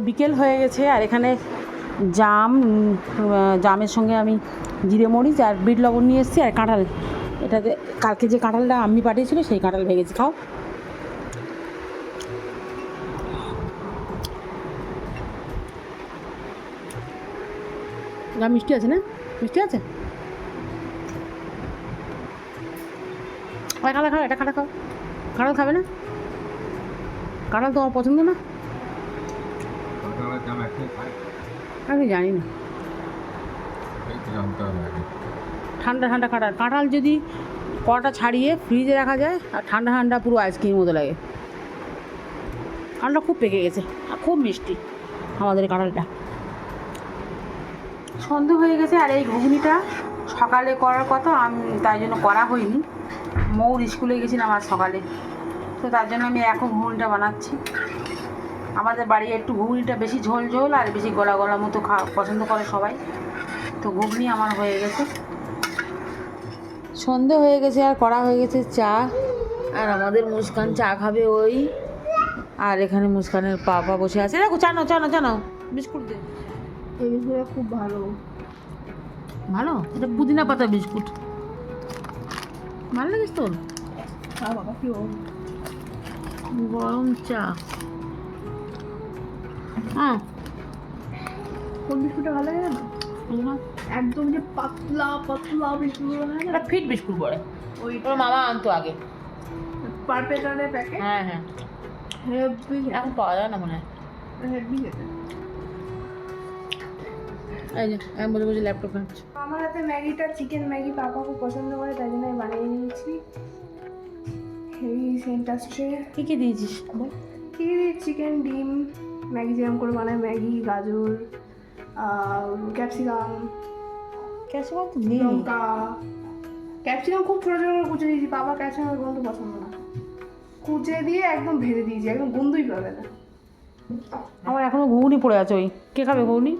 বিকেল হয়ে গেছে আর এখানে জামের সঙ্গে আমি জিরে মরিচ আর বিট লবণ নিয়ে এসেছি আর কাঁঠাল, এটাতে কালকে যে কাঁঠালটা আমি পাঠিয়েছিল সেই কাঁঠাল ভেঙেছি, খাও। যা মিষ্টি আছে না, মিষ্টি আছে। কাঁঠাল খাও, এটা কাঁঠাল খাও। কাঁঠাল খাবে না? কাঁঠাল তোমার পছন্দ না? আমি জানি না, ঠান্ডা ঠান্ডা কাঁঠাল যদি কটা ছাড়িয়ে ফ্রিজে রাখা যায় আর ঠান্ডা ঠান্ডা পুরো আইসক্রিমের মতো লাগে। কাঁঠালটা খুব পেকে গেছে আর খুব মিষ্টি আমাদের কাঁঠালটা। সন্ধে হয়ে গেছে আর এই ঘুগনিটা সকালে করার কথা, আমি তাই জন্য করা হয়নি। মৌর স্কুলে গেছিলাম আজ সকালে, তো তার জন্য আমি এখন ঘুগনিটা বানাচ্ছি। আমাদের বাড়ি একটু ঘুগনিটা বেশি ঝোল ঝোল আর বেশি গলা গলা মতো পছন্দ করে সবাই, তো ঘুগনি আমার হয়ে গেছে। সন্ধে হয়ে গেছে আর করা হয়ে গেছে চা, আর আমাদের মুস্কান চা খাবে ওই, আর এখানে মুস্কানের পাপা বসে আছে। দেখো জানো জানো জানো বিস্কুট দে, এই বিস্কুটটা খুব ভালো। ভালো, এটা পুদিনা পাতা বিস্কুট, ভালো লাগিস তোর? হ্যাঁ বাবা, কি গরম চা। হ্যাঁ, কোন বিস্কুটটা ভালো লাগে না? একদম যে পাতলা পাতলা বিস্কুটগুলো হয় না, এটা ফিট বিস্কুট পড়ে, ওই ওর মামা আনতো আগে। পারপেটারের প্যাকেট। হ্যাঁ হ্যাঁ, হেভি, এখন পাওয়া যায় না মনে হয়। হেভি খেতে। এই যে আমি বসে বসে ল্যাপটপ ঘাঁটছি। আমার হাতে ম্যাগিটা চিকেন ম্যাগি পাপা খুব পছন্দ করে, তাই জন্য আমি বানিয়ে নিয়েছি। হেভি সেন্ট আসছে। কী কী দিয়েছিস বল? কী চিকেন, ডিম, ম্যাগি যেরকম করে বানায়, ম্যাগি, গাজর, ক্যাপসিকাম, ক্যাপসিকাম তো নেই। লঙ্কা। ক্যাপসিকাম খুব ছোটো ছোটো করে কুচে দিয়েছি, বাবা ক্যাপসিকামের গন্ধ পছন্দ না, কুচে দিয়ে একদম ভেজে দিয়েছি, একদম গন্ধই পাবে না। আমার এখনো ঘুগনি পড়ে আছে, ওই কে খাবে ঘুগনি?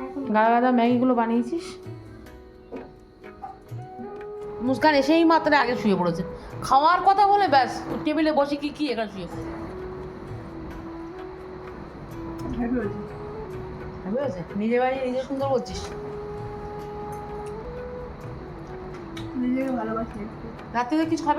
এখন গাদা গাদা ম্যাগিগুলো বানিয়েছিস। মুস্কান এসেই মাত্র আগে শুয়ে পড়েছে, খাওয়ার কথা বলে ব্যাস টেবিলে বসে কি কি এখানে শুয়ে পড়ে। হেভি হয়েছে। হয়েছে, নিজে বাড়ি নিজে সুন্দর বলছিস। নিজেকে ভালোবাসি একটু। রাত্রিতে কিছু খাবে?